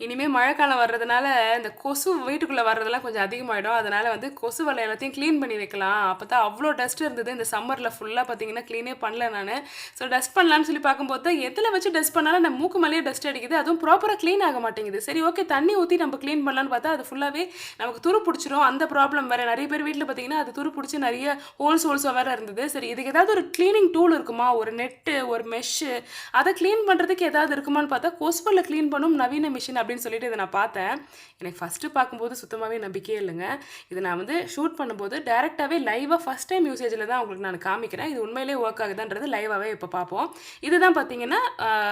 இனிமே மழைக்காலம் வர்றதுனால, இந்த கொசு வீட்டுக்குள்ள வர்றதெல்லாம் கொஞ்சம் அதிகமாயிடும். அதனால வந்து கொசு வலை எல்லாத்தையும் கிளீன் பண்ணி வைக்கலாம். அப்பதான் அவ்ளோ டஸ்ட் இருந்தது. இந்த சம்மர்ல ஃபுல்லா பார்த்தீங்கன்னா, கிளீனே பண்ணல நானு. ஸோ டஸ்ட் பண்ணலான்னு சொல்லி பார்க்கும்போது தான், எதுல வச்சு டஸ்ட் பண்ணாலும் நம்ம மூக்கு மேலேயே டஸ்ட் அடிக்குது. அதுவும் ப்ராப்பரா கிளீன் ஆக மாட்டேங்குது. சரி ஓகே தண்ணி ஊத்தி நம்ம கிளீன் பண்ணலான்னு பார்த்தா, அது ஃபுல்லாவே நமக்கு துரு புடிச்சிரும். அந்த ப்ராப்ளம் வேற. நெறைய பேர் வீட்ல பார்த்தீங்கன்னா, அது துரு புடிச்சு நெறைய ஹோல்ஸா வேற இருந்தது. சரி இதுக்கு ஏதாவது ஒரு கிளீனிங் டூல் இருக்குமா? ஒரு நெட்டு, ஒரு மெஷ்ஷு அத கிளீன் பண்றதுக்கு ஏதாவது இருக்குமான்னு பார்த்தா, கொசுவல கிளீன் பண்ணும் நவீன மிஷின் அப்படின்னு சொல்லிட்டு இத நான் பார்த்தேன். எனக்கு ஃபர்ஸ்ட்டு பார்க்கும்போது சுத்தமாவே நம்பிக்கையே இல்லங்க. இத நான் வந்து ஷூட் பண்ணும்போது டைரக்ட்டாவே லைவா ஃபர்ஸ்ட் டைம் யூசேஜ்ல தான் உங்களுக்கு நான் காமிக்கிறேன். இது உண்மையிலேயே வொர்க் ஆகுதான்றது லைவாவே இப்ப பார்ப்போம். இதுதான் பார்த்தீங்கன்னா,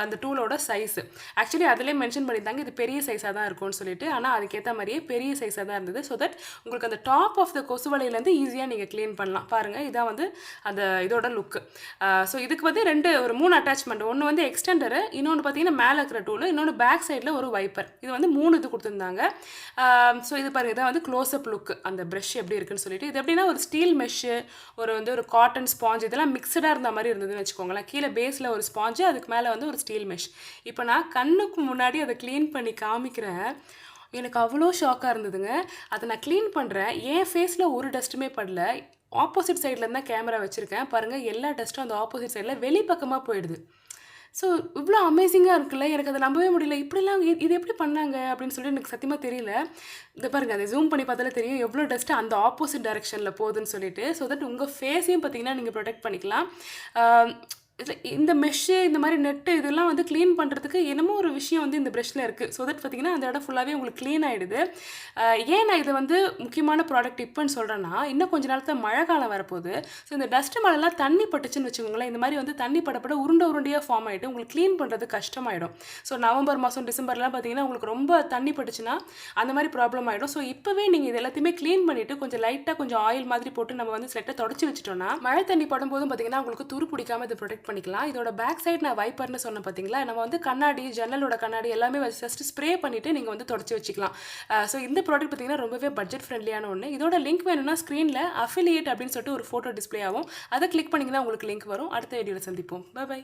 அந்த டூலோட சைஸ். ஆக்சுவலி அதிலேயே மென்ஷன் பண்ணியிருந்தாங்க, இது பெரிய சைஸா தான் இருக்கும்னு சொல்லிட்டு. ஆனா அதுக்கேத்த மாரியே பெரிய சைஸா தான் இருந்தது. ஸோ தட் உங்களுக்கு அந்த டாப் ஆஃப் த கொசு வலையிலேருந்து ஈஸியா நீங்க கிளீன் பண்ணலாம். பாருங்க, இதான் வந்து அந்த இதோட லுக். ஸோ இதுக்கு வந்து ஒரு 3 அட்டாச்மெண்ட். ஒண்ணு வந்து எக்ஸ்டெண்டரு, இன்னொன்னு பார்த்தீங்கன்னா மேல இருக்கிற டூலு, இன்னொன்னு பேக் சைடுல ஒரு வைப்பர். இது வந்து 3 இது குடுத்திருந்தாங்க. ஸோ இது பாருங்க, இதான் வந்து க்ளோஸ் அப் லுக். அந்த பிரஷ் எப்படி இருக்குன்னு சொல்லிட்டு. இது எப்படின்னா ஒரு ஸ்டீல் மெஷ்ஷு, ஒரு காட்டன் ஸ்பாஞ்ச் இதெல்லாம் மிக்ஸ்டா இருந்த மாரி இருந்ததுன்னு வச்சுக்கோங்களேன். கீழ பேஸ்ல ஒரு ஸ்பாஞ்சு, அதுக்கு மேல வந்து ஒரு ஸ்டீல் மெஷ். இப்போ நான் கண்ணுக்கு முன்னாடி அத கிளீன் பண்ணி காமிக்கிறேன். எனக்கு அவ்வளோ ஷாக்கா இருந்ததுங்க. அத நான் கிளீன் பண்றேன். என் ஃபேஸ்ல ஒரு டஸ்ட்டுமே படல. ஆப்போசிட் சைட்ல இருந்து தான் கேமரா வச்சிருக்கேன். பாருங்க, எல்லா டஸ்ட்டும் அந்த ஆப்போசிட் சைட்ல வெளி பக்கமா போயிடுது. ஸோ இவ்ளோ அமேசிங்கா இருக்குல்ல. எனக்கு அத நம்பவே முடியல. இப்படிலாம் இது எப்படி பண்ணாங்க? அப்படின்னு சொல்லி எனக்கு சத்தியமா தெரியல. இத பாருங்க, அத ஜூம் பண்ணி பார்த்தாலே தெரியும் எவ்ளோ டஸ்ட் அந்த ஆப்போசிட் டைரக்ஷன்ல போகுதுன்னு சொல்லிட்டு. ஸோ தட் உங்க ஃபேஸையும் பார்த்தீங்கன்னா, நீங்க புரொடெக்ட் பண்ணிக்கலாம். ஆ இந்த மெஷ்ஷு, இந்த மாரி நெட்டு இதெல்லாம் வந்து கிளீன் பண்றதுக்கு என்னமோ ஒரு விஷயம் வந்து இந்த பிரஷ்ல இருக்கு. ஸோ தட் பார்த்தீங்கன்னா, அந்த இடம் ஃபுல்லாவே உங்களுக்கு கிளீன் ஆயிடுது. ஏன் நான் இத வந்து முக்கியமான ப்ராடக்ட் இப்பன்னு சொல்றேன்னா, இன்னும் கொஞ்ச நாள்ல மழை காலம் வரப்போது. ஸோ இந்த டஸ்ட் மேலலாம் தண்ணி பட்டுச்சுன்னு வச்சுக்கோங்களேன், இந்த மாரி வந்து தண்ணி பட உருண்டையா ஃபார்ம் ஆயிட்டு உங்களுக்கு கிளீன் பண்றது கஷ்டமாயிடும். ஸோ நவம்பர் மாசம், டிசம்பர்லாம் பார்த்தீங்கன்னா, உங்களுக்கு ரொம்ப தண்ணி பட்டுச்சுன்னா, அந்த மாரி ப்ராப்ளம் ஆயிடும். ஸோ இப்பவே நீங்க இது எல்லாத்தையுமே கிளீன் பண்ணிட்டு, கொஞ்சம் லைட்டா கொஞ்சம் ஆயில் மாதிரி போட்டு நம்ம வந்து ஸ்லைட்டா தொடச்சு வச்சுட்டோம்னா, மழை தண்ணி படும்போதும் பார்த்தீங்கன்னா, உங்களுக்கு துரு பிடிக்காம இத புரொடெக்ட் பண்ணிக்கலாம். இதோட பேக் சைடு நான் வைப்பர்ன்னு சொன்னேன் பார்த்தீங்களா? நம்ம வந்து கண்ணாடி, ஜன்னலோட கண்ணாடி எல்லாமே ஃபர்ஸ்ட் ஸ்ப்ரே பண்ணிட்டு நீங்க வந்து தொடச்சு வச்சுக்கலாம். ஸோ இந்த ப்ராடக்ட் பார்த்தீங்கன்னா, ரொம்பவே பட்ஜெட் ஃப்ரெண்ட்லியான ஒண்ணு. இதோட லிங்க் வேணும்னா ஸ்க்ரீன்ல அஃபிலியேட் அப்படின்னு சொல்லிட்டு ஒரு ஃபோட்டோ டிஸ்ப்ளே ஆகும். அத கிளிக் பண்ணீங்கன்னா உங்களுக்கு லிங்க் வரும். அடுத்த வீடியோல சந்திப்போம். Bye by.